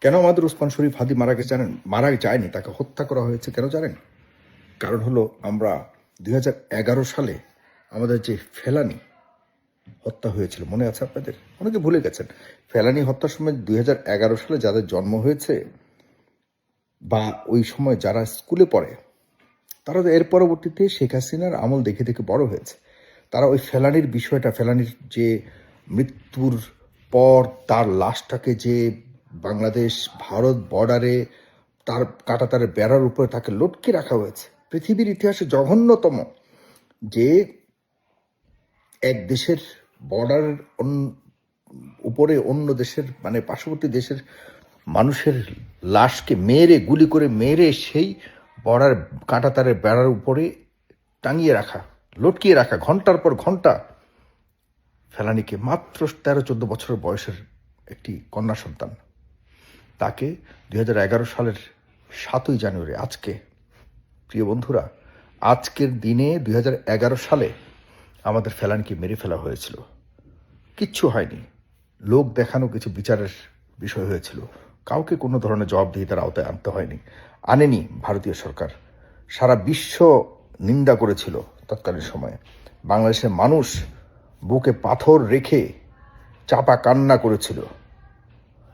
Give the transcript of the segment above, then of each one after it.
কেন আমাদের ওসমান শরীফ হাদি মারা গেছে জানেন? মারা যায়নি, তাকে হত্যা করা হয়েছে। কেন জানেন? কারণ হলো আমরা 2011 সালে আমাদের যে ফেলানি হত্যা হয়েছিল, মনে আছে আপনাদের? অনেকে ভুলে গেছেন। ফেলানি হত্যার সময় 2011 সালে যাদের জন্ম হয়েছে বা ওই সময় যারা স্কুলে পড়ে, তারা তো এর পরবর্তীতে শেখ হাসিনার আমল দেখে দেখে বড় হয়েছে। তারা ওই ফেলানির বিষয়টা, ফেলানির যে মৃত্যুর পর তার লাশটাকে যে বাংলাদেশ ভারত বর্ডারে তার কাঁটাতারের বেড়ার উপরে তাকে লটকে রাখা হয়েছে, পৃথিবীর ইতিহাসে জঘন্যতম যে এক দেশের বর্ডারের উপরে অন্য দেশের মানে পার্শ্ববর্তী দেশের মানুষের লাশকে মেরে, গুলি করে মেরে সেই বর্ডার কাঁটাতারের বেড়ার উপরে টাঙিয়ে রাখা, লটকিয়ে রাখা ঘন্টার পর ঘন্টা। ফেলানিকে মাত্র 13-14 বছরের বয়সের একটি কন্যা সন্তান, তাকে 2011 সালের 7ই জানুয়ারি, আজকে প্রিয় বন্ধুরা, আজকের দিনে 2011 সালে আমাদের ফেলানিকে মেরে ফেলা হয়েছিল। কিচ্ছু হয়নি, লোক দেখানো কিছু বিচারের বিষয় হয়েছিল। কাউকে কোনো ধরনের জবাবদিহিতার আওতায় আনতে হয়নি, আনেনি ভারতীয় সরকার। সারা বিশ্ব নিন্দা করেছিল তৎকালীন সময়ে। বাংলাদেশের মানুষ বুকে পাথর রেখে চাপা কান্না করেছিল।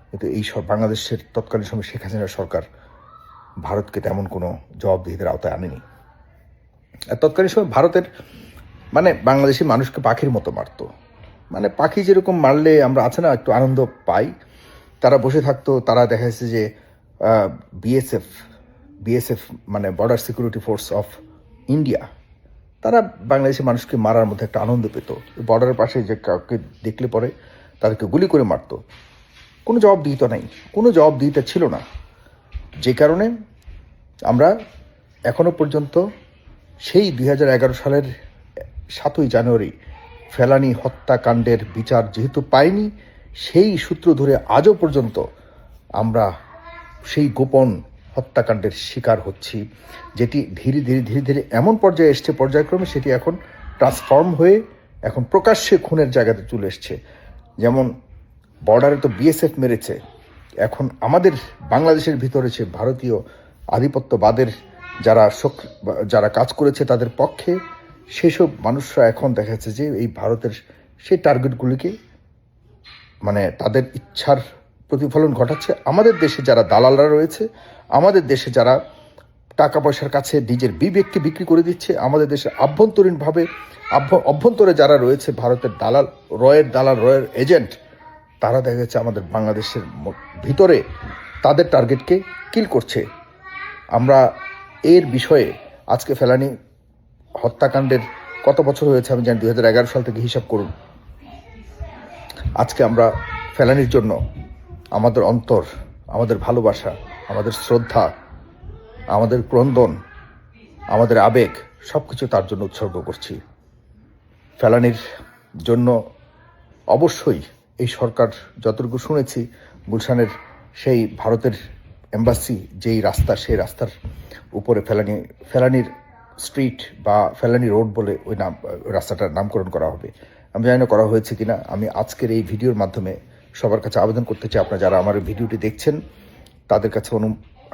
কিন্তু এই সব বাংলাদেশের তৎকালীন সময় শেখ হাসিনার সরকার ভারতকে তেমন কোনো জবাবদিহিতার আওতায় আনেনি। আর তৎকালীন সময় ভারতের মানে বাংলাদেশি মানুষকে পাখির মতো মারত। মানে পাখি যেরকম মারলে আমরা আছে না একটু আনন্দ পাই, তারা বসে থাকতো। তারা দেখা যাচ্ছে যে বিএসএফ মানে border security force of India, তারা বাংলাদেশি মানুষকে মারার মধ্যে একটা আনন্দ পেত। বর্ডারের পাশে যে কাউকে দেখলে পরে তাদেরকে গুলি করে মারতো। কোনো জবাবদিহিতা নাই, কোনো জবাবদিহিতা ছিল না। যে কারণে আমরা এখনো পর্যন্ত সেই 2011 সালের 7ই জানুয়ারি ফেলানি হত্যাকাণ্ডের বিচার যেহেতু পাইনি, সেই সূত্র ধরে আজও পর্যন্ত আমরা সেই গোপন হত্যাকাণ্ডের শিকার হচ্ছি, যেটি ধীরে ধীরে ধীরে ধীরে এমন পর্যায়ে এসছে, পর্যায়ক্রমে সেটি এখন ট্রান্সফর্ম হয়ে এখন প্রকাশ্যে খুনের জায়গাতে চলে এসছে। যেমন বর্ডারে তো বিএসএফ মেরেছে, এখন আমাদের বাংলাদেশের ভিতরে সে ভারতীয় আধিপত্যবাদের যারা কাজ করেছে তাদের পক্ষে সেসব মানুষরা এখন দেখা যাচ্ছে যে এই ভারতের সেই টার্গেটগুলিকে মানে তাদের ইচ্ছার প্রতিফলন ঘটাচ্ছে। আমাদের দেশে যারা দালালরা রয়েছে, আমাদের দেশে যারা টাকা পয়সার কাছে নিজের বিবেককে বিক্রি করে দিচ্ছে, আমাদের দেশে অভ্যন্তরে যারা রয়েছে ভারতের দালাল, রয়ের এজেন্ট, তারা দেখা যাচ্ছে আমাদের বাংলাদেশের ভিতরে তাদের টার্গেটকে কিল করছে। আমরা এর বিষয়ে আজকে ফেলানি হত্যাকাণ্ডের কত বছর হয়েছে আমি জানি, 2011 সাল থেকে হিসাব করুন। আজকে আমরা ফেলানির জন্য আমাদের অন্তর, আমাদের ভালোবাসা, আমাদের শ্রদ্ধা, আমাদের ক্রন্দন, আমাদের আবেগ সব কিছু তার জন্য উৎসর্গ করছি। ফেলানির জন্য অবশ্যই এই সরকার, যতটুকু শুনেছি, গুলশানের সেই ভারতের এম্বাসি যেই রাস্তা, সেই রাস্তার উপরে ফেলানির স্ট্রিট বা ফেলানি রোড বলে ওই রাস্তাটার নামকরণ করা হবে। আমি জানি না করা হয়েছে কিনা। আমি আজকের এই ভিডিওর মাধ্যমে সবার কাছে আবেদন করতে চাই, আপনারা যারা আমার ভিডিওটি দেখছেন তাদের কাছে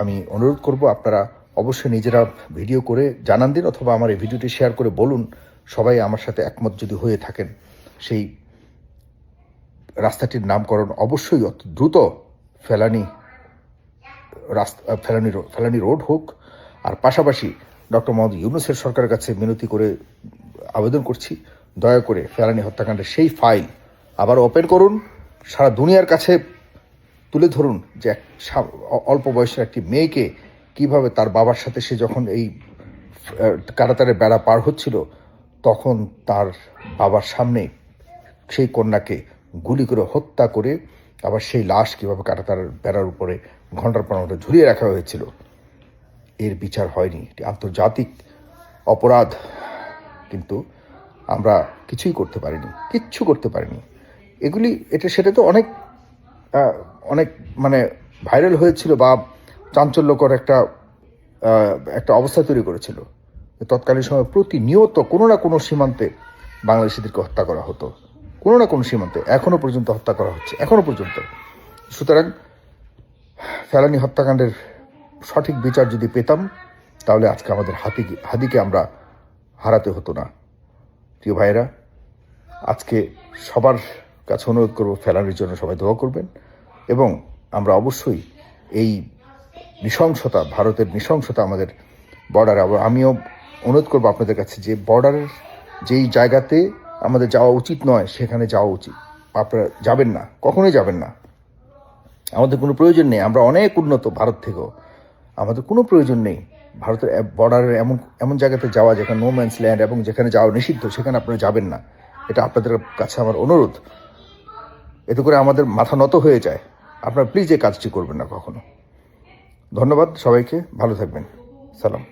আমি অনুরোধ করব, আপনারা অবশ্যই নিজেরা ভিডিও করে জানান দিন, অথবা আমার এই ভিডিওটি শেয়ার করে বলুন, সবাই আমার সাথে একমত যদি হয়ে থাকেন, সেই রাস্তাটির নামকরণ অবশ্যই অত দ্রুত ফেলানি রোড হোক। আর পাশাপাশি ডক্টর মোহাম্মদ ইউনূসের সরকারের কাছে মিনতি করে আবেদন করছি, দয়া করে ফেলানি হত্যাকাণ্ডের সেই ফাইল আবার ওপেন করুন, সারা দুনিয়ার কাছে তুলে ধরুন যে অল্প বয়সের একটি মেয়েকে কিভাবে তার বাবার সাথে সে যখন এই কাঁটাতারের বেড়া পার হচ্ছিল, তখন তার বাবার সামনে সেই কন্যাকে গুলি করে হত্যা করে আবার সেই লাশ কীভাবে কাঁটাতারের বেড়ার উপরে ঘণ্টার পর ঘণ্টা ঝুলিয়ে রাখা হয়েছিল। এর বিচার হয়নি, এটি আন্তর্জাতিক অপরাধ। কিন্তু আমরা কিচ্ছু করতে পারিনি। সেটা তো অনেক মানে ভাইরাল হয়েছিল বা চাঞ্চল্যকর একটা অবস্থা তৈরি করেছিল। তৎকালীন সময় প্রতিনিয়ত কোনো না কোনো সীমান্তে বাংলাদেশিদেরকে হত্যা করা হতো, কোনো না কোনো সীমান্তে এখনো পর্যন্ত হত্যা করা হচ্ছে, এখনো পর্যন্ত। সুতরাং ফেলানী হত্যাকাণ্ডের সঠিক বিচার যদি পেতাম তাহলে আজকে আমাদের হাদিকে আমরা হারাতে হতো না। প্রিয় ভাইয়েরা, আজকে সবার কাছে অনুরোধ করব ফেলানির জন্য সবাই দোয়া করবেন এবং আমরা অবশ্যই এই নৃশংসতা, ভারতের নৃশংসতা আমাদের বর্ডারে, আমিও অনুরোধ করবো আপনাদের কাছে যে বর্ডারের যেই জায়গাতে আমাদের যাওয়া উচিত নয় সেখানে যাওয়া উচিত, আপনারা যাবেন না, কখনোই যাবেন না। আমাদের কোনো প্রয়োজন নেই, আমরা অনেক উন্নত ভারত থেকেও, আমাদের কোনো প্রয়োজন নেই ভারতের বর্ডারের এমন জায়গাতে যাওয়া যেখানে নো ম্যানস ল্যান্ড এবং যেখানে যাওয়া নিষিদ্ধ, সেখানে আপনারা যাবেন না। এটা আপনাদের কাছে আমার অনুরোধ। এতে করে আমাদের মাথা নত হয়ে যায়। আপনারা প্লিজ এই কাজটি করবেন না কখনো। ধন্যবাদ সবাইকে, ভালো থাকবেন, সালাম।